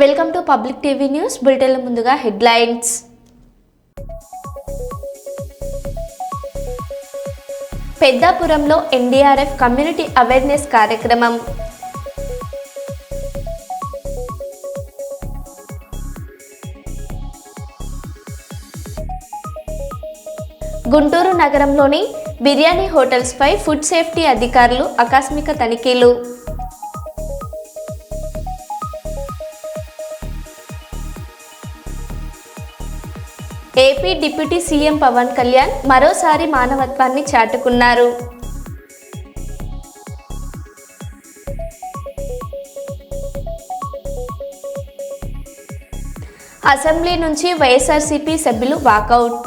Welcome to public TV news bulletin ముందుగా headlines. పెద్దాపురంలో NDRF community awareness కార్యక్రమం. గుంటూరు నగరంలోని బిర్యానీ హోటల్స్ పై ఫుడ్ సేఫ్టీ అధికారులు ఆకస్మిక తనిఖీలు. AP deputy CM Pawan Kalyan మరోసారి మానవత్వాన్ని చాటుకున్నారు. అసెంబ్లీ నుంచి వైఎస్ఆర్సీపీ సభ్యులు వాకౌట్.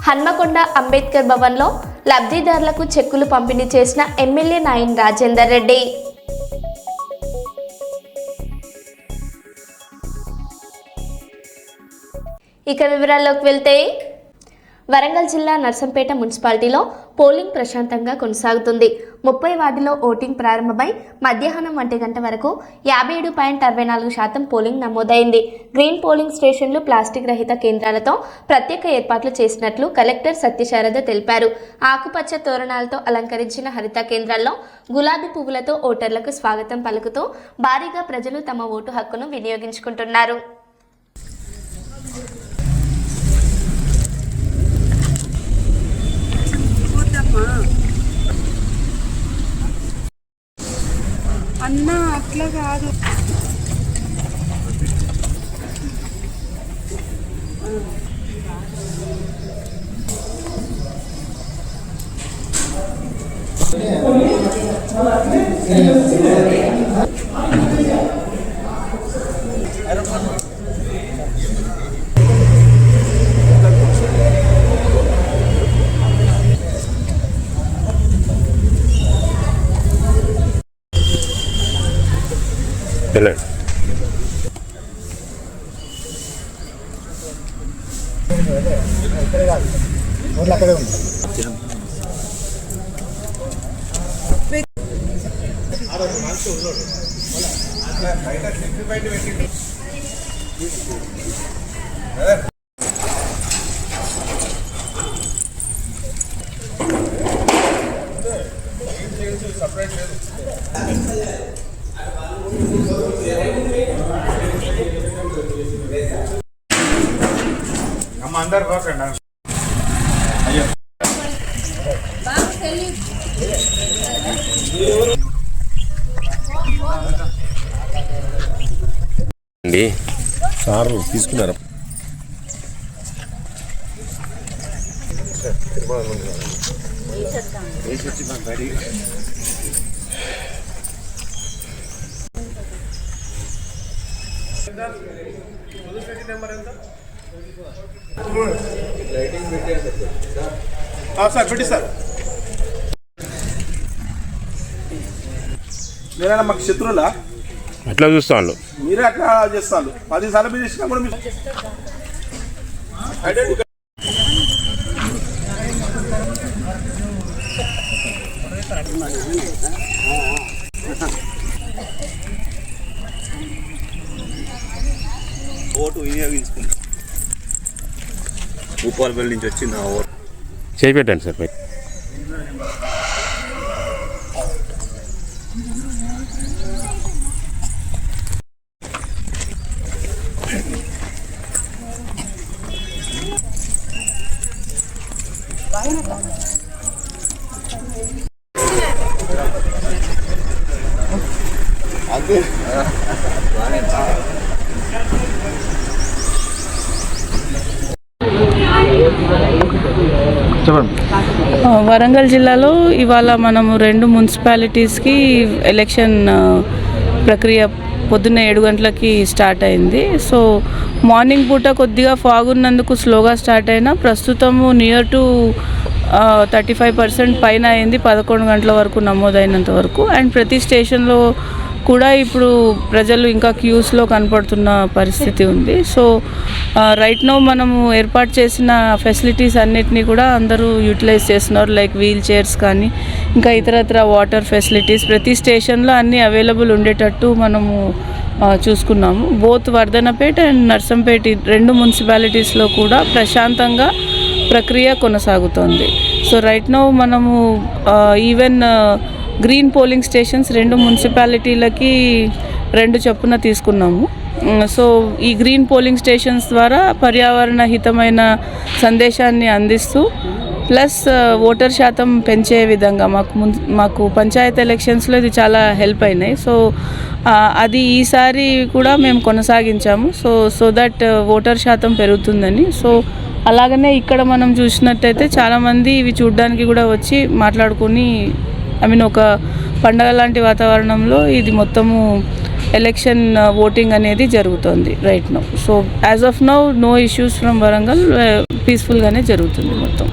హన్మకొండ అంబేద్కర్ భవన్లో లబ్ధిదారులకు చెక్కులు పంపిణీ చేసిన ఎమ్మెల్యే నాయన్ రాజేందర్ రెడ్డి. ఇక వివరాల్లోకి వెళ్తే వరంగల్ జిల్లా నర్సంపేట మున్సిపాలిటీలో పోలింగ్ ప్రశాంతంగా కొనసాగుతుంది. 30 వార్డులో ఓటింగ్ ప్రారంభమై మధ్యాహ్నం 1 గంట వరకు 57.64% పోలింగ్ నమోదైంది. గ్రీన్ పోలింగ్ స్టేషన్లు, ప్లాస్టిక్ రహిత కేంద్రాలతో ప్రత్యేక ఏర్పాట్లు చేసినట్లు కలెక్టర్ సత్యశారద తెలిపారు. ఆకుపచ్చ తోరణాలతో అలంకరించిన హరిత కేంద్రాల్లో గులాబీ పువ్వులతో ఓటర్లకు స్వాగతం పలుకుతూ భారీగా ప్రజలు తమ ఓటు హక్కును వినియోగించుకుంటున్నారు. అన్న అట్లా కాదు. అక్కడే ఉంది. అందరు బాగా సారు తీసుకున్నారా? సార్ పెట్టి సార్ మీరైనా మాకు శత్రువులా? అట్లా చూస్తాను, మీరే అట్లా చేస్తాను. 10 సార్లు మీరు ఇచ్చినా కూడా మీరు ఓటు వినియోగించుకుంది. భూపాలపల్లి నుంచి వచ్చింది ఆ ఓటు. చేపెట్టండి సార్. అదే వరంగల్ జిల్లాలో ఇవాళ మనము 2 మున్సిపాలిటీస్కి ఎలక్షన్ ప్రక్రియ పొద్దున్న 7 గంటలకి స్టార్ట్ అయింది. సో మార్నింగ్ పూట కొద్దిగా ఫాగ్ ఉన్నందుకు స్లోగా స్టార్ట్ అయినా ప్రస్తుతము నియర్ టు 35% పైన అయింది 11 గంటల వరకు నమోదైనంత వరకు. అండ్ ప్రతి స్టేషన్లో కూడా ఇప్పుడు ప్రజలు ఇంకా క్యూస్లో కనపడుతున్న పరిస్థితి ఉంది. సో రైట్ నౌ మనము ఏర్పాటు చేసిన ఫెసిలిటీస్ అన్నిటినీ కూడా అందరూ యూటిలైజ్ చేస్తున్నారు. లైక్ వీల్ చైర్స్ కానీ ఇంకా ఇతరత్ర వాటర్ ఫెసిలిటీస్ ప్రతి స్టేషన్లో అన్నీ అవైలబుల్ ఉండేటట్టు మనము చూసుకున్నాము. బోత్ వర్ధనపేట అండ్ నర్సంపేట రెండు మున్సిపాలిటీస్లో కూడా ప్రశాంతంగా ప్రక్రియ కొనసాగుతోంది. సో రైట్ నౌ మనము ఈవెన్ గ్రీన్ పోలింగ్ స్టేషన్స్ రెండు మున్సిపాలిటీలకి 2 చొప్పున తీసుకున్నాము. సో ఈ గ్రీన్ పోలింగ్ స్టేషన్స్ ద్వారా పర్యావరణ హితమైన సందేశాన్ని అందిస్తూ ప్లస్ ఓటర్ శాతం పెంచే విధంగా మాకు పంచాయతీ ఎలక్షన్స్లో ఇది చాలా హెల్ప్ అయినాయి. సో అది ఈసారి కూడా మేము కొనసాగించాము. సో దట్ ఓటర్ శాతం పెరుగుతుందని. సో అలాగనే ఇక్కడ మనం చూసినట్టయితే చాలామంది ఇవి చూడడానికి కూడా వచ్చి మాట్లాడుకొని ఒక పండగ లాంటి వాతావరణంలో ఇది మొత్తము ఎలక్షన్ ఓటింగ్ అనేది జరుగుతుంది right now. So as of now no issues from Warangal, పీస్ఫుల్గానే జరుగుతుంది మొత్తం.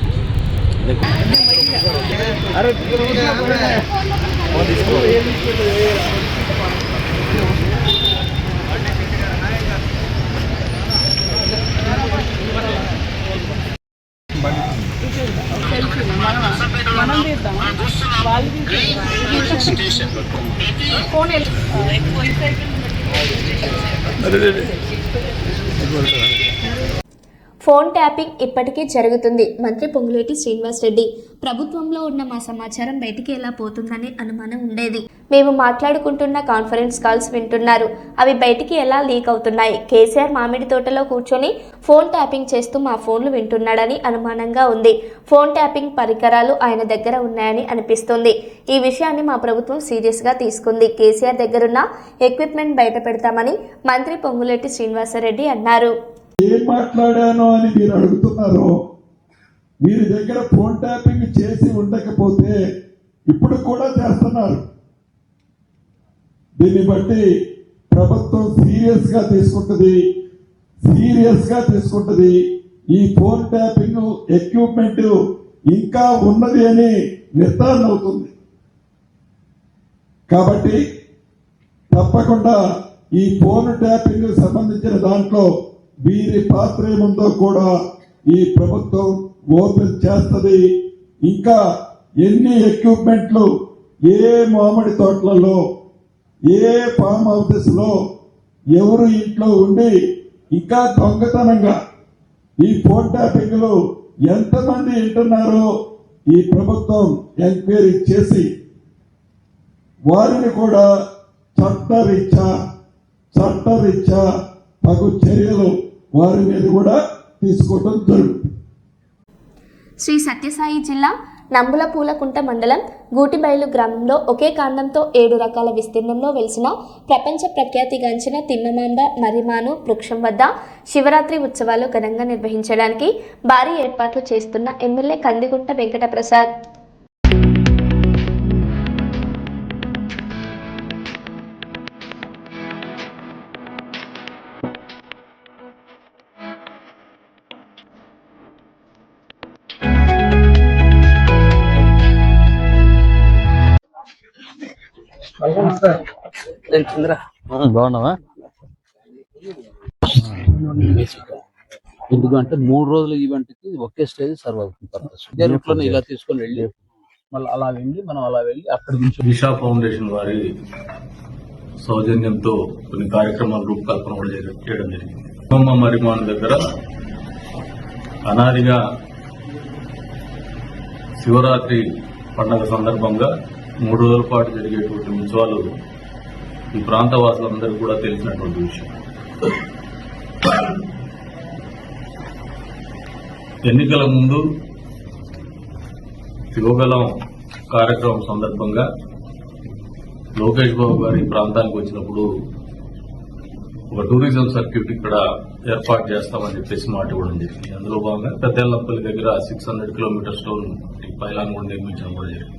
ఫోన్ ట్యాపింగ్ ఇప్పటికీ జరుగుతుంది. మంత్రి పొంగులేటి శ్రీనివాసరెడ్డి ప్రభుత్వంలో ఉన్న మా సమాచారం బయటికి ఎలా పోతుందని అనుమానం ఉండేది. మేము మాట్లాడుకుంటున్న కాన్ఫరెన్స్ కాల్స్ వింటున్నారు, అవి బయటికి ఎలా లీక్ అవుతున్నాయి. కేసీఆర్ మామిడి తోటలో కూర్చొని ఫోన్ ట్యాపింగ్ చేస్తూ మా ఫోన్లు వింటున్నాడని అనుమానంగా ఉంది. ఫోన్ ట్యాపింగ్ పరికరాలు ఆయన దగ్గర ఉన్నాయని అనిపిస్తుంది. ఈ విషయాన్ని మా ప్రభుత్వం సీరియస్గా తీసుకుంది. కేసీఆర్ దగ్గరున్న ఎక్విప్మెంట్ బయట పెడతామని మంత్రి పొంగులేటి శ్రీనివాసరెడ్డి అన్నారు. ఏం మాట్లాడానో అని మీరు అడుగుతున్నారు. వీరి దగ్గర ఫోన్ ట్యాపింగ్ చేసి ఉండకపోతే ఇప్పుడు కూడా చేస్తున్నారు. దీన్ని బట్టి ప్రభుత్వం సీరియస్ గా తీసుకుంటుంది. ఈ ఫోన్ ట్యాపింగ్ ఎక్విప్మెంట్ ఇంకా ఉన్నది అని నిర్ధారణ అవుతుంది. కాబట్టి తప్పకుండా ఈ ఫోన్ ట్యాపింగ్ సంబంధించిన దాంట్లో వీరి పాత్ర ఏముందో కూడా ఈ ప్రభుత్వం ఓపెన్ చేస్తుంది. ఇంకా ఎన్ని ఎక్విప్మెంట్లు ఏ మామిడి తోటలలో ఏ ఫామ్ హౌసెస్ లో ఎవరు ఇంట్లో ఉండి ఇంకా దొంగతనంగా ఈ ఫోన్ ట్యాపింగ్ లో ఎంతమంది వింటున్నారో ఈ ప్రభుత్వం ఎంక్వైరీ చేసి వారిని కూడా చట్టరీత్యా తగు చర్యలు వారి మీద కూడా తీసుకోవడం జరుగుతుంది. శ్రీ సత్యసాయి జిల్లా నంబులపూలకుంట మండలం గూటిబైలు గ్రామంలో ఒకే కాండంతో 7 రకాల విస్తీర్ణంలో వెలిసిన ప్రపంచ ప్రఖ్యాతిగాంచిన తిమ్మమాంబ మర్రిమాను వృక్షం వద్ద శివరాత్రి ఉత్సవాలు ఘనంగా నిర్వహించడానికి భారీ ఏర్పాట్లు చేస్తున్న ఎమ్మెల్యే కందిగుంట వెంకటప్రసాద్. బాగున్నావా? ఎందుకంటే 3 రోజుల ఈవెంట్ కి ఒకే స్టేజ్ సర్వ్ అవుతుంది పర్పస్. రూట్లోనే ఇలా తీసుకొని వెళ్ళి మళ్ళీ అలా వెళ్ళి అక్కడి నుంచి దిశా ఫౌండేషన్ వారి సౌజన్యంతో కొన్ని కార్యక్రమాలు రూపకల్పన కూడా చేయడం జరిగింది. మర్రిమాను దగ్గర అనాదిగా శివరాత్రి పండుగ సందర్భంగా 3 రోజుల పాటు జరిగేటువంటి ఉత్సవాలు ఈ ప్రాంత వాసులందరికీ కూడా తెలిసినటువంటి విషయం. ఎన్నికల ముందు యువగలం కార్యక్రమం సందర్భంగా లోకేష్ బాబు గారు ఈ ప్రాంతానికి వచ్చినప్పుడు ఒక టూరిజం సర్క్యూట్ ఇక్కడ ఏర్పాటు చేస్తామని చెప్పేసి మాట ఇవ్వడం జరిగింది. అందులో భాగంగా పెద్దెల్లంపల్లి దగ్గర 600 కిలోమీటర్స్ పైలాన్ కూడా నిర్మించడం కూడా జరిగింది.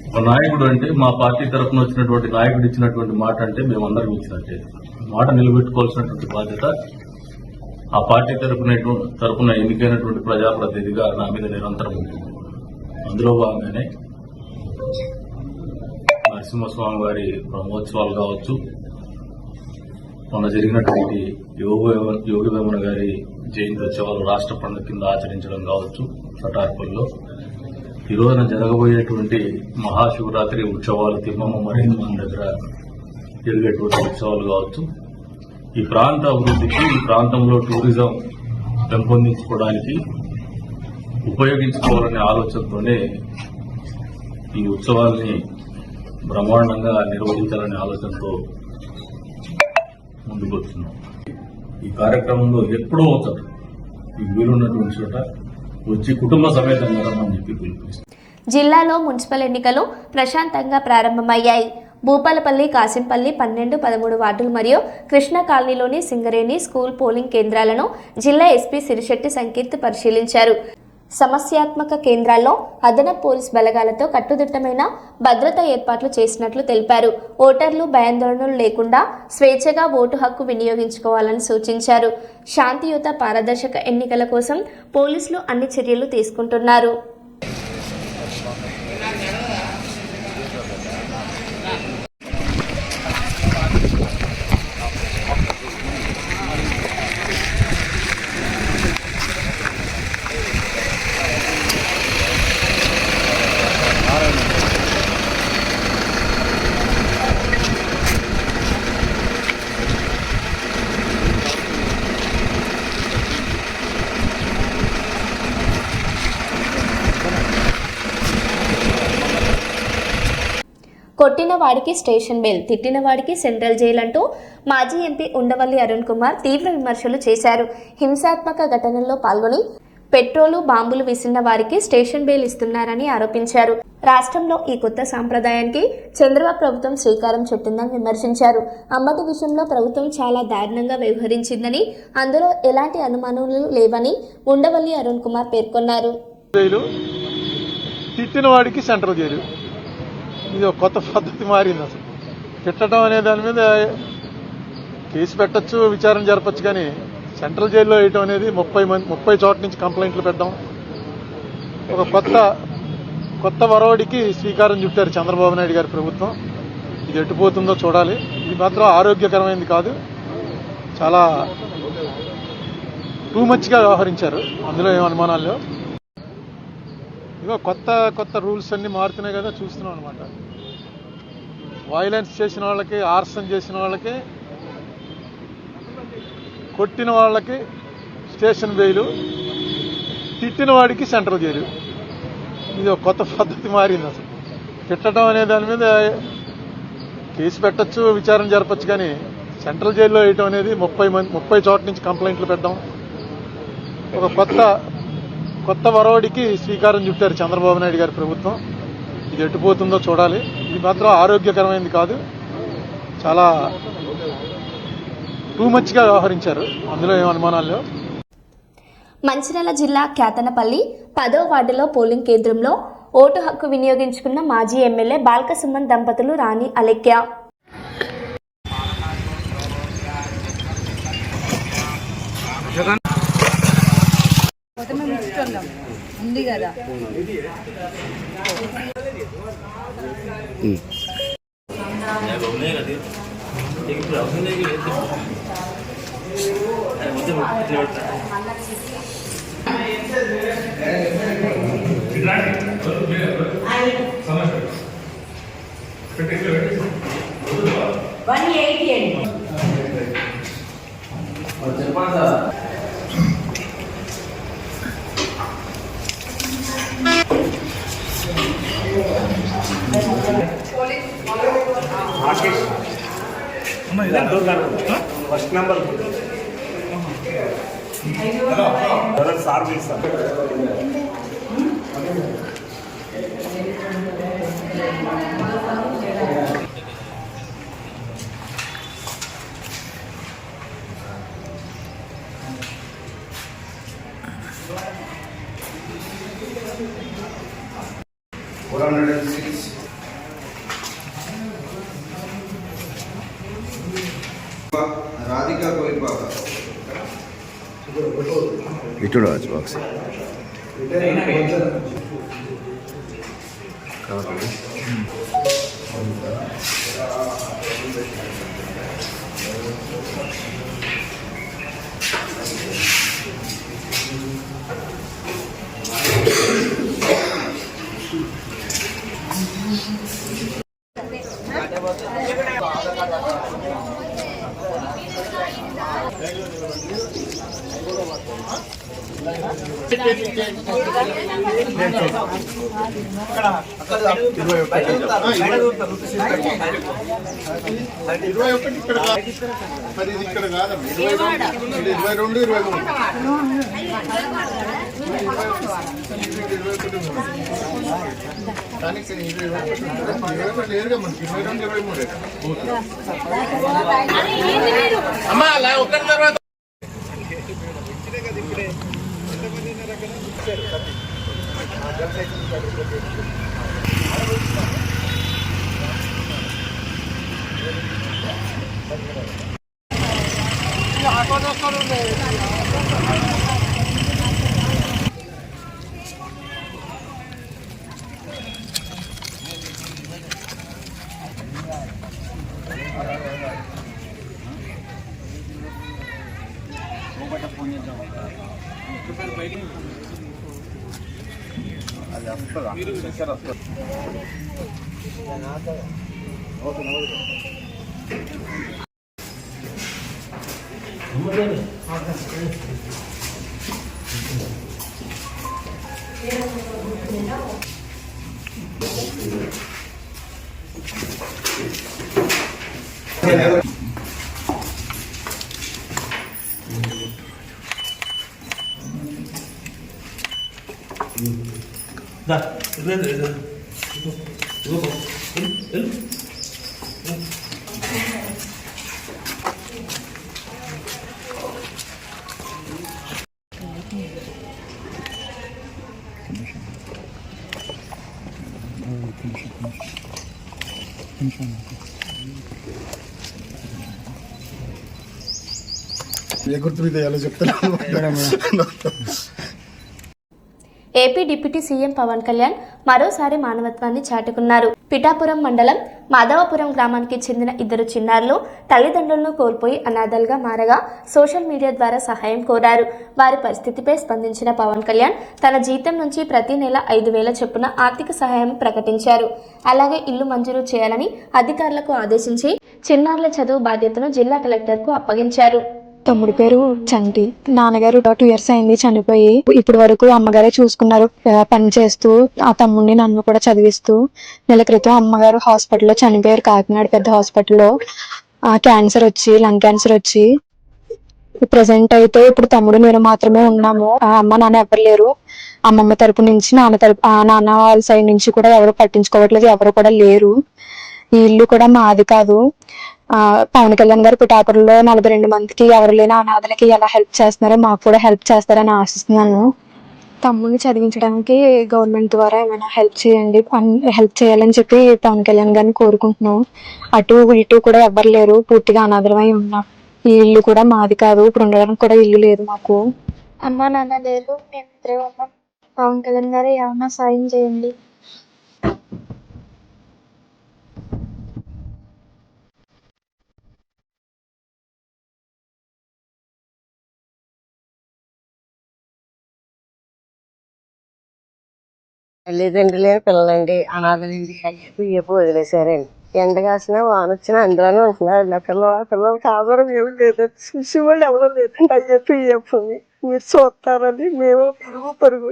ఒక నాయకుడు అంటే మా పార్టీ తరఫున వచ్చినటువంటి నాయకుడు ఇచ్చినటువంటి మాట అంటే మేమందరం ఇచ్చినట్టే. మాట నిలబెట్టుకోవాల్సినటువంటి బాధ్యత ఆ పార్టీ తరఫున ఎన్నికైనటువంటి ప్రజాప్రతినిధిగా నా మీద నిరంతరం ఉంటుంది. అందులో భాగంగానే నరసింహస్వామి వారి బ్రహ్మోత్సవాలు కావచ్చు, మొన్న జరిగినటువంటి యోగి వేమన గారి జయంతి ఉత్సవాలు రాష్ట్ర పండుగ కింద ఆచరించడం కావచ్చు సటార్పల్లో, ఈ రోజున జరగబోయేటువంటి మహాశివరాత్రి ఉత్సవాలు తిమ్మమ్మ మరియు మన దగ్గర జరిగేటువంటి ఉత్సవాలు కావచ్చు, ఈ ప్రాంత అభివృద్ధికి, ఈ ప్రాంతంలో టూరిజం పెంపొందించుకోవడానికి ఉపయోగించుకోవాలనే ఆలోచనతోనే ఈ ఉత్సవాల్ని బ్రహ్మాండంగా నిర్వహించాలనే ఆలోచనతో ముందుకు వస్తున్నాం. ఈ కార్యక్రమంలో ఎప్పుడో అవుతారు ఈ వీలున్నటువంటి చోట వచ్చి కుటుంబ సమేతంగా రమ్మని చెప్పి పిలుపునిస్తాం. జిల్లాలో మున్సిపల్ ఎన్నికలు ప్రశాంతంగా ప్రారంభమయ్యాయి. భూపాలపల్లి, కాసింపల్లి 12, 13 వార్డులు మరియు కృష్ణా కాలనీలోని సింగరేణి స్కూల్ పోలింగ్ కేంద్రాలను జిల్లా ఎస్పీ సిరిశెట్టి సంకీర్తి పరిశీలించారు. సమస్యాత్మక కేంద్రాల్లో అదనపు పోలీస్ బలగాలతో కట్టుదిట్టమైన భద్రతా ఏర్పాట్లు చేసినట్లు తెలిపారు. ఓటర్లు భయాందోళనలు లేకుండా స్వేచ్ఛగా ఓటు హక్కు వినియోగించుకోవాలని సూచించారు. శాంతియుత పారదర్శక ఎన్నికల కోసం పోలీసులు అన్ని చర్యలు తీసుకుంటున్నారు. కొట్టిన వాడికి స్టేషన్ బెయిల్, తిట్టిన వాడికి సెంట్రల్ జైలు అంటూ మాజీ ఎంపీ ఉండవల్లి అరుణ్ కుమార్ తీవ్ర విమర్శలు చేశారు. హింసాత్మక ఘటనల్లో పాల్గొని పెట్రోలు, బాంబులు విసిరిన వారికి స్టేషన్ బెయిల్ ఇస్తున్నారని ఆరోపించారు. రాష్ట్రంలో ఈ కొత్త సాంప్రదాయానికి చంద్రబాబు ప్రభుత్వం శ్రీకారం చుట్టిందని విమర్శించారు. అమ్మటి విషయంలో ప్రభుత్వం చాలా దారుణంగా వ్యవహరించిందని, అందులో ఎలాంటి అనుమానాలు లేవని ఉండవల్లి అరుణ్ కుమార్ పేర్కొన్నారు. తిట్టిన వాడికి సెంట్రల్ జైలు, ఇది ఒక కొత్త పద్ధతి మారింది. అసలు తిట్టడం అనే దాని మీద కేసు పెట్టచ్చు, విచారణ జరపచ్చు, కానీ సెంట్రల్ జైల్లో వేయటం అనేది 30 చోట్ల నుంచి కంప్లైంట్లు పెట్టడం, ఒక కొత్త వరవడికి శ్రీకారం చుట్టారు చంద్రబాబు నాయుడు గారి ప్రభుత్వం. ఇది ఎట్టుపోతుందో చూడాలి. ఇది మాత్రం ఆరోగ్యకరమైనది కాదు, చాలా టూ మచ్గా వ్యవహరించారు, అందులో ఏం అనుమానాలు. ఇగో కొత్త రూల్స్ అన్ని మారుతున్నాయి కదా, చూస్తున్నాం అనమాట. వైలెన్స్ చేసిన వాళ్ళకి, ఆర్సన్ చేసిన వాళ్ళకి, కొట్టిన వాళ్ళకి స్టేషన్ బెయిలు, తిట్టిన వాడికి సెంట్రల్ జైలు, ఇది ఒక కొత్త పద్ధతి మారింది. అసలు తిట్టడం అనే దాని మీద కేసు పెట్టచ్చు, విచారణ జరపచ్చు, కానీ సెంట్రల్ జైల్లో వేయటం అనేది 30 చోట్ల నుంచి కంప్లైంట్లు పెట్టడం, ఒక కొత్త వరవడికి శ్రీకారం చుట్టారు చంద్రబాబు నాయుడు గారి ప్రభుత్వం. ఇది ఎట్టుపోతుందో చూడాలి. ఇది మాత్రం ఆరోగ్యకరమైనది కాదు, చాలా టూ మచ్గా వ్యవహరించారు, అందులో ఏం అనుమానాలు. మంచిర్యాల జిల్లా క్యాతనపల్లి 10వ వార్డులో పోలింగ్ కేంద్రంలో ఓటు హక్కు వినియోగించుకున్న మాజీ ఎమ్మెల్యే బాల్క సుమన్ దంపతులు రాణి అలెక్య. ఉంది కదా ఫస్ట్ నెంబర్ సార్ పిలుస్తాను. राधिका कोई बाबा ఇటు రాజు బాక్స్ మరి ఇది ఇక్కడ కాదమ్మా 22 23 కానీ ఇక్కడ 21 లేదుగా మనకి 22 23 అమ్మా అలా ఒక్క తర్వాత AP deputy CM Pawan Kalyan మరోసారి మానవత్వాన్ని చాటుకున్నారు. పిఠాపురం మండలం మాధవపురం గ్రామానికి చెందిన 2 చిన్నారులు తల్లిదండ్రులను కోల్పోయి అనాథలుగా మారగా సోషల్ మీడియా ద్వారా సహాయం కోరారు. వారి పరిస్థితిపై స్పందించిన పవన్ కళ్యాణ్ తన జీతం నుంచి ప్రతి నెల 5,000 చొప్పున ఆర్థిక సహాయం ప్రకటించారు. అలాగే ఇల్లు మంజూరు చేయాలని అధికారులకు ఆదేశించి చిన్నారుల చదువు బాధ్యతను జిల్లా కలెక్టర్కు అప్పగించారు. తమ్ముడి పేరు చంటి. నాన్నగారు 2 years అయింది చనిపోయి. ఇప్పటి వరకు అమ్మగారే చూసుకున్నారు పని చేస్తూ. ఆ తమ్ముడిని నన్ను కూడా చదివిస్తూ. నెల క్రితం అమ్మగారు హాస్పిటల్లో చనిపోయారు, కాకినాడ పెద్ద హాస్పిటల్లో. క్యాన్సర్ వచ్చి, లంగ్ క్యాన్సర్ వచ్చి. ప్రెసెంట్ అయితే ఇప్పుడు తమ్ముడు నేను మాత్రమే ఉన్నాము. అమ్మ నాన్న ఎవరు లేరు. అమ్మమ్మ తరపు నుంచి నాన్న వాళ్ళ సైడ్ నుంచి కూడా ఎవరు పట్టించుకోవట్లేదు, ఎవరు కూడా లేరు. ఈ ఇల్లు కూడా మాది కాదు. పవన్ కళ్యాణ్ గారు పిఠాపురంలో 42 మందికి ఎవరు లేని అనాథలకి ఎలా హెల్ప్ చేస్తున్నారో మాకు కూడా హెల్ప్ చేస్తారని ఆశిస్తున్నాను. తమ్ముడిని చదివించడానికి గవర్నమెంట్ ద్వారా ఏమైనా హెల్ప్ చేయండి, హెల్ప్ చేయాలని చెప్పి పవన్ కళ్యాణ్ గారిని కోరుకుంటున్నాం. అటు ఇటు కూడా ఎవరు లేరు, పూర్తిగా అనాథలమై ఉన్నాం. ఈ ఇల్లు కూడా మాది కాదు, ఇప్పుడు ఉండడానికి కూడా ఇల్లు లేదు మాకు. అమ్మ నాన్న లేరు, మేము ఇద్దరే ఉన్నాం. పవన్ కళ్యాణ్ గారు ఏమన్నా సాయం చేయండి. తల్లిదండ్రులే పిల్లలండి, అనాథలండి ఎప్పు వదిలేశారండి. ఎండ కాసినా వాన వచ్చినా అందులోనే ఉంటున్నారు. నా పిల్లలకి ఆధారం ఏమి లేదు, చూసేవాళ్ళు ఎవరో లేదండి అని చెప్పి చెప్తుంది. మీరు చూస్తారని మేము పరుగు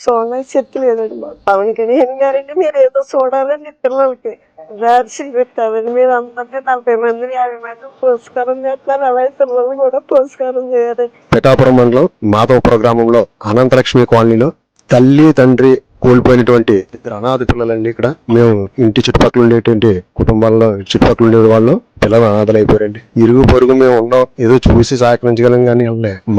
చూడడానికి శక్తి లేదండి మాకు. పవన్ కళ్యాణ్ గారండి మీరు ఏదో చూడాలండి, పిల్లలకి రాసి పెట్టాలని మీరు అందరినీ 40 మందిని 50 మంది పురస్కారం చేస్తారు. అలాగే పిల్లలు కూడా పురస్కారం చేయాలండి. పిఠాపురం మండలం మాధవపురం గ్రామంలో అనంతలక్ష్మి కాలనీలో తల్లి తండ్రి కోల్పోయినటువంటి 2 అనాథ పిల్లలండి. ఇక్కడ మేము ఇంటి చుట్టుపక్కల ఉండేటువంటి కుటుంబాల్లో చుట్టుపక్కల ఉండే వాళ్ళు పిల్లలు అనాథలు అయిపోయారండి. ఇరుగు పొరుగు మేము ఉన్నాం, ఏదో చూసి సహకరించగలం కానీ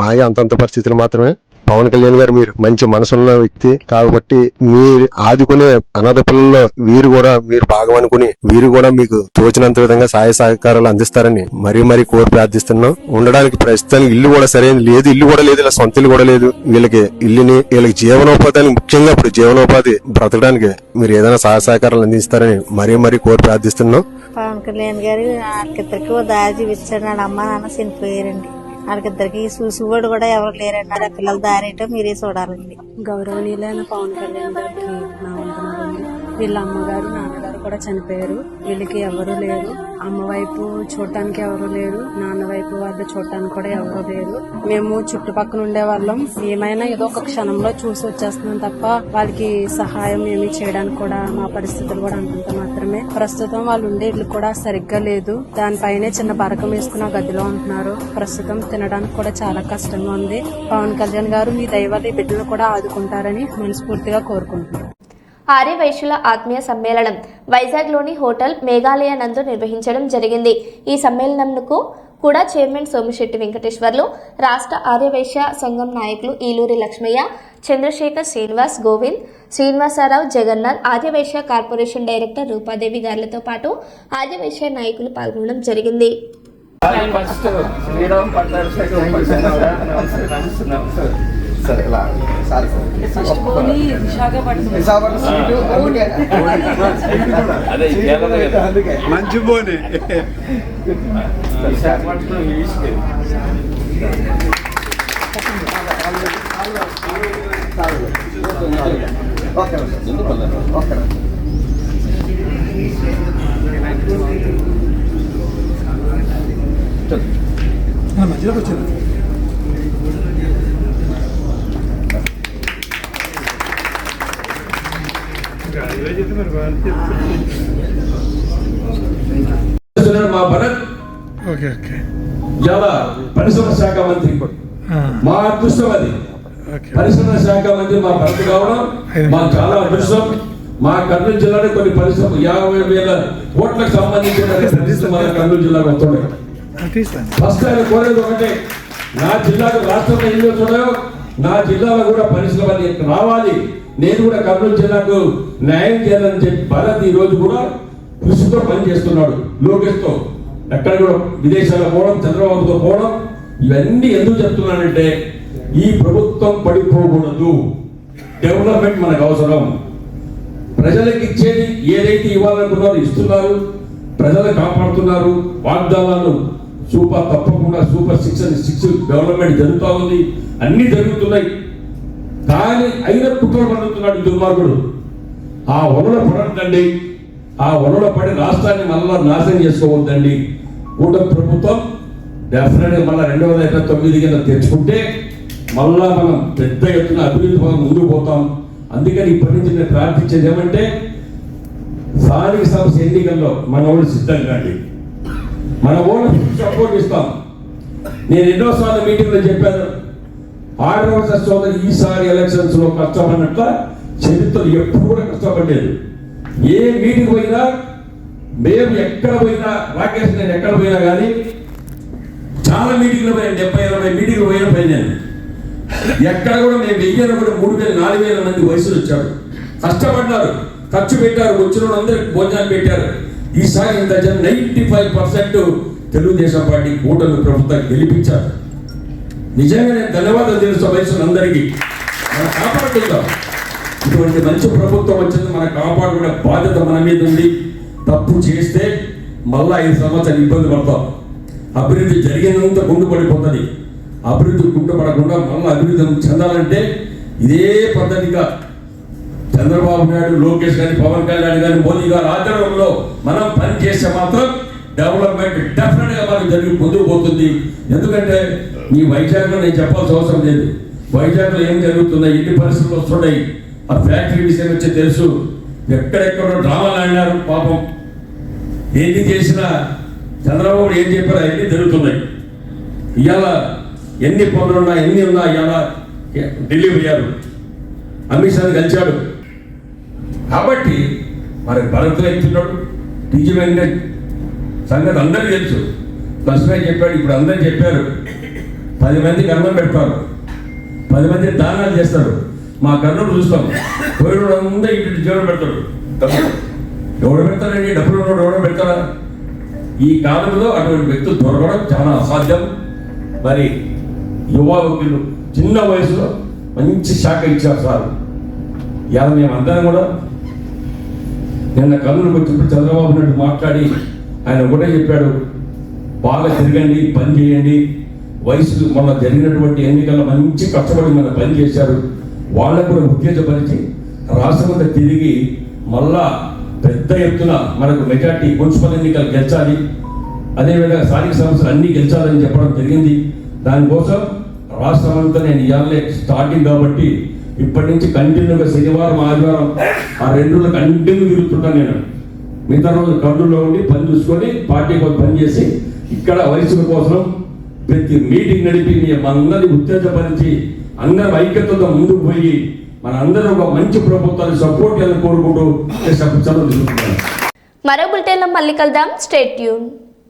మాయ అంతంత పరిస్థితులు మాత్రమే. పవన్ కళ్యాణ్ గారు మీరు మంచి మనసున్న వ్యక్తి కాబట్టి మీరు ఆదుకునే అనాథ పిల్లల్లో వీరు కూడా మీరు భాగం అనుకుని వీరు కూడా మీకు తోచినంత విధంగా సహాయ సహకారాలు అందిస్తారని మరీ మరీ కోరి ప్రార్థిస్తున్నాం. ఉండడానికి ప్రస్తుతానికి ఇల్లు కూడా సరైన లేదు, ఇల్లు కూడా లేదు, ఇలా సొంత ఇల్లు కూడా లేదు. వీళ్ళకి ఇల్లుని వీళ్ళకి జీవనోపాధి, ముఖ్యంగా ఇప్పుడు జీవనోపాధి బ్రతకడానికి మీరు ఏదైనా సహాయ సహకారాలు అందిస్తారని మరీ మరీ కోరి ప్రార్థిస్తున్నాం. పవన్ కళ్యాణ్ గారు వాళ్ళకిద్దరికి ఓ దారి చూపించాడు. అమ్మ నాన్న చనిపోయారండి. వాళ్ళకిద్దరికి చూసేవాడు కూడా ఎవరు లేరండి. ఆ పిల్లల దారేటో మీరే చూడాలండి. గౌరవనీయులైన పవన్ కళ్యాణ్ గారికి నా వందనాలండి. వీళ్ళ అమ్మగారు నాన్నగారు కూడా చనిపోయారు. వీళ్ళకి ఎవరు లేరు. అమ్మ వైపు చూడటానికి ఎవరు లేరు, నాన్న వైపు వాళ్ళు చూడటానికి కూడా ఎవరు లేరు. మేము చుట్టుపక్కల ఉండే వాళ్ళం ఏమైనా ఏదో ఒక క్షణంలో చూసి వచ్చేస్తున్నాం తప్ప వాళ్ళకి సహాయం ఏమి చేయడానికి కూడా మా పరిస్థితులు కూడా అంతంత మాత్రమే. ప్రస్తుతం వాళ్ళు ఉండే ఇల్లు కూడా సరిగ్గా లేదు. దానిపైనే చిన్న బరకం వేసుకుని ఆ గదిలో ఉంటున్నారు. ప్రస్తుతం తినడానికి కూడా చాలా కష్టంగా ఉంది. పవన్ కళ్యాణ్ గారు మీ దయ వల్ల ఈ బిడ్డలు కూడా ఆదుకుంటారని మనస్ఫూర్తిగా కోరుకుంటున్నాను. ఆర్యవైశ్యుల ఆత్మీయ సమ్మేళనం వైజాగ్లోని హోటల్ మేఘాలయ నందు నిర్వహించడం జరిగింది. ఈ సమ్మేళనంకు కూడా చైర్మన్ సోమిశెట్టి వెంకటేశ్వర్లు, రాష్ట్ర ఆర్యవైశ్య సంఘం నాయకులు ఈలూరి లక్ష్మయ్య, చంద్రశేఖర్, శ్రీనివాస్, గోవింద్, శ్రీనివాసరావు, జగన్నాథ్, ఆర్యవైశ్య కార్పొరేషన్ డైరెక్టర్ రూపాదేవి గారితో పాటు ఆర్యవైశ్య నాయకులు పాల్గొనడం జరిగింది. మంచి పోనీ మధ్యలోకి వచ్చింది. మా భరత్ చాలా పరిశ్రమ శాఖ మంత్రి, మా అదృష్టం అది. పరిశ్రమ శాఖ మంత్రి మా భరత్ కావడం మాకు చాలా అదృష్టం. మా కర్నూలు జిల్లాలో కొన్ని పరిశ్రమ 50,000 కోట్లకు సంబంధించిన పరిశ్రమ కర్నూలు జిల్లాకు వస్తున్నాయి. ఫస్ట్ ఆయన కోరేది ఒకటే, నా జిల్లాకు రాష్ట్రంలో ఏం చూస్తున్నాయో నా జిల్లాలో కూడా పరిశ్రమలు రావాలి, నేను కూడా కర్నూలు జిల్లాకు న్యాయం చేయాలని చెప్పి భరత్ ఈ రోజు కూడా కృషితో పనిచేస్తున్నాడు. లోకేష్తో ఎక్కడ కూడా విదేశాలకు పోవడం, చంద్రబాబుతో పోవడం, ఇవన్నీ ఎందుకు చెప్తున్నానంటే ఈ ప్రభుత్వం పడిపోకూడదు. డెవలప్మెంట్ మనకు అవసరం. ప్రజలకు ఇచ్చేది ఏదైతే ఇవ్వాలనుకున్నారో ఇస్తున్నారు, ప్రజలు కాపాడుతున్నారు. వాగ్దానాలు సూపర్ తప్పకుండా సూపర్ 6 డెవలప్మెంట్ జరుగుతూ ఉంది, అన్ని జరుగుతున్నాయి. కానీ అయిన కుట్ర పడుతున్నాడు దుర్మార్గుడు. ఆ వలలో పడద్దండి, ఆ వలలో పడి రాష్ట్రాన్ని మళ్ళా నాశనం చేసుకోవద్దండి. కూటమి ప్రభుత్వం డెఫినెట్గా మళ్ళీ 2029 కింద తెచ్చుకుంటే మళ్ళా మనం పెద్ద ఎత్తున అభివృద్ధి ముందుకు పోతాం. అందుకని ఇప్పటి నుంచి నేను ప్రార్థించేది ఏమంటే, స్థానిక సంస్థ ఎన్నికల్లో మన వాళ్ళు సిద్ధం కాండి, మన వాళ్ళు సపోర్ట్ ఇస్తాం. నేను ఎన్నోసార్లు మీటింగ్లో చెప్పాను, ఆడవలస సోదరి ఈసారి ఎలక్షన్స్ లో కష్టపడినట్ల చరిత్ర ఎప్పుడు కూడా కష్టపడలేదు. ఏ మీటింగ్ పోయినా, మేము ఎక్కడ పోయినా, రాకేష్ నేను ఎక్కడ పోయినా కానీ చాలా మీటింగ్లు పోయాను, 70-80 మీటింగ్లు పోయినాను. ఎక్కడ కూడా మేము వెయ్యాను కూడా 3,000-4,000 మంది వయసులు వచ్చారు, కష్టపడ్డారు, ఖర్చు పెట్టారు, వచ్చిన వాళ్ళందరికీ భోజనాలు పెట్టారు. ఈసారి ఇంత 95% తెలుగుదేశం పార్టీ కూటమి ప్రభుత్వం గెలిపించారు. నిజంగా నేను ధన్యవాదాలు తెలుసు వయసులందరికీ. మనం కాపాడుకుందాం. ఇటువంటి మంచి ప్రభుత్వం వచ్చింది, మనం కాపాడుకునే బాధ్యత మన మీద ఉంది. తప్పు చేస్తే మళ్ళా 5 సంవత్సరాలు ఇబ్బంది పడతాం. అభివృద్ధి జరిగినంత గుండు పడిపోతుంది. అభివృద్ధి గుండు పడకుండా మళ్ళీ అభివృద్ధి చెందాలంటే ఇదే పద్ధతిగా చంద్రబాబు నాయుడు, లోకేష్ గారి, పవన్ కళ్యాణ్ గారి, మోదీ గారి ఆధ్వర్యంలో మనం పనిచేస్తే మాత్రం డెవలప్మెంట్ డెఫినెట్ గా మనకు జరిగి ముందుకు పోతుంది. ఎందుకంటే ఈ వైజాగ్లో నేను చెప్పాల్సిన అవసరం లేదు. వైజాగ్లో ఏం జరుగుతున్నాయి, ఎన్ని పరిస్థితులు వస్తున్నాయి, ఆ ఫ్యాక్టరీ విషయం వచ్చి తెలుసు. ఎక్కడెక్కడో డ్రామాలు ఆడినారు పాపం. ఏంటి చేసినా చంద్రబాబు ఏం చెప్పారో అన్ని జరుగుతున్నాయి. ఇవాళ ఎన్ని పనులున్నా ఎన్ని ఉన్నా ఇవాళ ఢిల్లీ పోయారు, అమిత్ షాని కలిశాడు. కాబట్టి మరి భరత్ ఎత్తున్నాడు, టీజీ వెంకటేష్ సంగతి అందరికీ తెలుసు. లక్ష్మయ్య చెప్పాడు, ఇప్పుడు అందరూ చెప్పారు. 10 మందికి అన్నం పెడతారు. 10 మంది దానాలు చేస్తారు. మా కర్నూలు చూస్తాం, పోయిన ముందే ఇటు దేవుడు పెడతాడు. ఎవడు పెడతాడండి? డబ్బులు ఉన్నవాడు ఎవడో పెడతాడా? ఈ కాలంలో అటువంటి వ్యక్తులు దొరకడం చాలా అసాధ్యం. మరి యువకులు చిన్న వయసులో మంచి శాఖ ఇచ్చారు సార్. ఇవాళ మేమందరం కూడా నిన్న కర్నూలుకి వచ్చినప్పుడు చంద్రబాబు నాయుడు మాట్లాడి ఆయన ఒకటే చెప్పాడు, బాగా తిరగండి, పని చేయండి. వయసు మొన్న జరిగినటువంటి ఎన్నికల్లో మంచి కష్టపడి మన పని చేశారు. వాళ్ళకు కూడా ఉత్తేజపరిచి రాష్ట్రమంతా తిరిగి మళ్ళా పెద్ద ఎత్తున మనకు మెజార్టీ మున్సిపల్ ఎన్నికలు గెలిచాలి, అదేవిధంగా స్థానిక సంస్థలు అన్నీ గెలిచాలని చెప్పడం జరిగింది. దానికోసం రాష్ట్రం అంతా నేను ఇవాళ స్టార్టింగ్ కాబట్టి ఇప్పటి నుంచి కంటిన్యూగా శనివారం ఆదివారం ఆ 2 రోజులు కంటిన్యూ తిరుగుతుంటాను. నేను మిగతా రోజు కర్నూలులో ఉండి పని చూసుకొని పార్టీ కోసం పని చేసి ఇక్కడ వయసుల కోసం ప్రతి మీటింగ్ నడిపి మనందరినీ ఉత్తేజపరిచి అందరం ఐక్యతతో ముందుకు పోయి మన అందరూ ఒక మంచి ప్రభుత్వాన్ని సపోర్ట్ చేయాలని కోరుకుంటూ సెలవు తీసుకుంటున్నాను. మరో బులెటిన్లో మళ్ళీ కలుద్దాం. Stay tune.